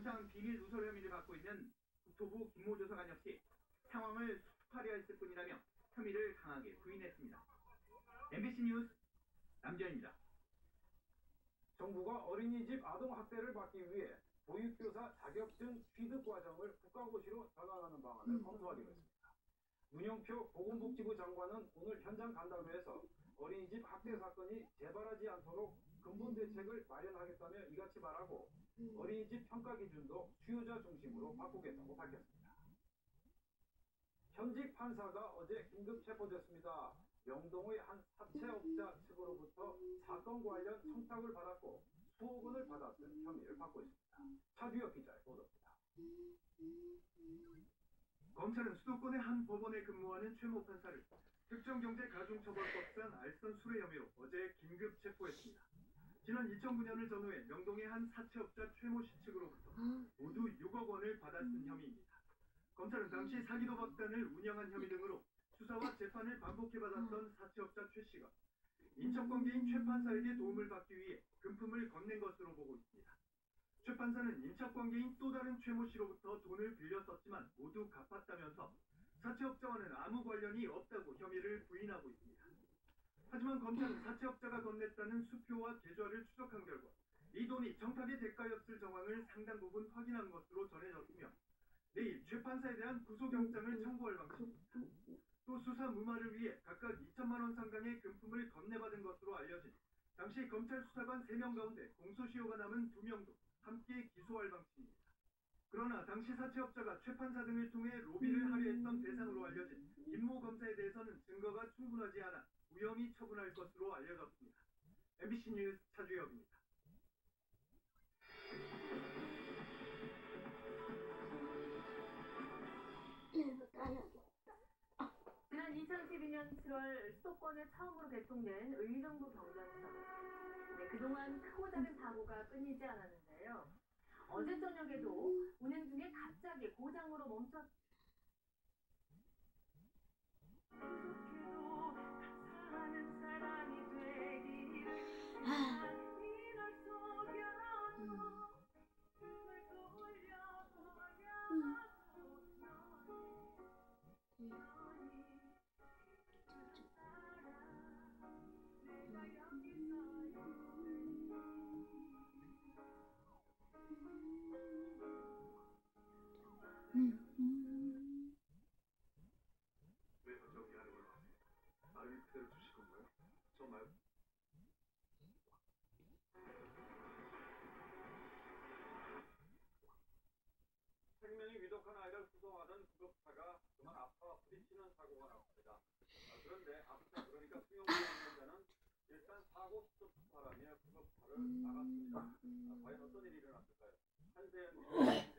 부상 비밀 누설 혐의를 받고 있는 국토부 김모 조사관 역시 상황을 수습하려 했을 뿐이라며 혐의를 강하게 부인했습니다. MBC 뉴스 남재현입니다. 정부가 어린이집 아동학대를 막기 위해 보육교사 자격증 취득 과정을 국가고시로 전환하는 방안을 검토하기로 했습니다. 문영표 보건복지부 장관은 오늘 현장 간담회에서 어린이집 학대 사건이 재발하지 않도록 근본 대책을 마련하겠다며 이같이 말하고 어린이집 평가 기준도 수요자 중심으로 바꾸겠다고 밝혔습니다. 현직 판사가 어제 긴급 체포됐습니다. 명동의 한 사채업자 측으로부터 사건 관련 청탁을 받았고 수억 원을 받았던 혐의를 받고 있습니다. 차주혁 기자의 보도입니다. 검찰은 수도권의 한 법원에 근무하는 최모 판사를 특정경제가중처벌법상 알선 수뢰 혐의로 어제 긴급 체포했습니다. 지난 2009년을 전후해 명동의 한 사채업자 최모 씨 측으로부터 모두 6억 원을 받아쓴 혐의입니다. 검찰은 당시 사기도박단을 운영한 혐의 등으로 수사와 재판을 반복해받았던 사채업자 최 씨가 인척관계인 최 판사에게 도움을 받기 위해 금품을 건넨 것으로 보고 있습니다. 최 판사는 인척관계인 또 다른 최모 씨로부터 돈을 빌렸었지만 모두 갚았다면서 사채업자와는 아무 관련이 없다고 혐의를 부인하고 있습니다. 하지만 검찰은 사채업자가 건넸다는 수표와 계좌를 추적한 결과 이 돈이 청탁의 대가였을 정황을 상당 부분 확인한 것으로 전해졌으며 내일 최 판사에 대한 구속영장을 청구할 방침입니다. 또 수사 무마를 위해 각각 2천만 원 상당의 금품을 건네받은 것으로 알려진 당시 검찰 수사관 3명 가운데 공소시효가 남은 2명도 함께 기소할 방침입니다. 그러나 당시 사채업자가 최 판사 등을 통해 로비를 하려 했던 대상으로 알려진 김모 검사에 대해서는 증거가 충분하지 않아 무혐의 처분할 것으로 알려졌습니다. MBC 뉴스 차주혁입니다. 지난 2012년 7월 수도권에 처음으로 개통된 의정부 경전선. 그동안 크고 작은 사고가 끊이지 않았는데요. 어제 저녁에도 운행 중에 갑자기 고장으로 멈췄. 왜 저기 하는 거야? 말을 그대로 주실 건가요? 저 말. 생명이 위독한 아이를 수송하던 구급차가 그만 아파 부딪히는 사고가 났습니다. 그런데 앞차 그러니까 수용차 운전자는 일단 사고 스톱하라며 구급차를 나갔습니다. 과연 어떤 일이 일어났을까요? 한세현 기자입니다.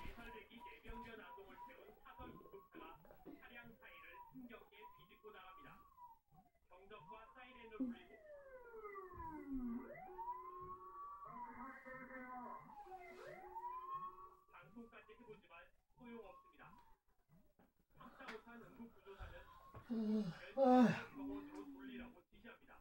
예설대기 내병전 아동을 태운 사설 구급차가 차량 사이를 힘겹게 비집고 나갑니다. 경적과 사이렌을 울리고 방송까지 해보지만 소용없습니다. 참다 못한 응급구조사는 차를 병원으로 돌리라고 지시합니다.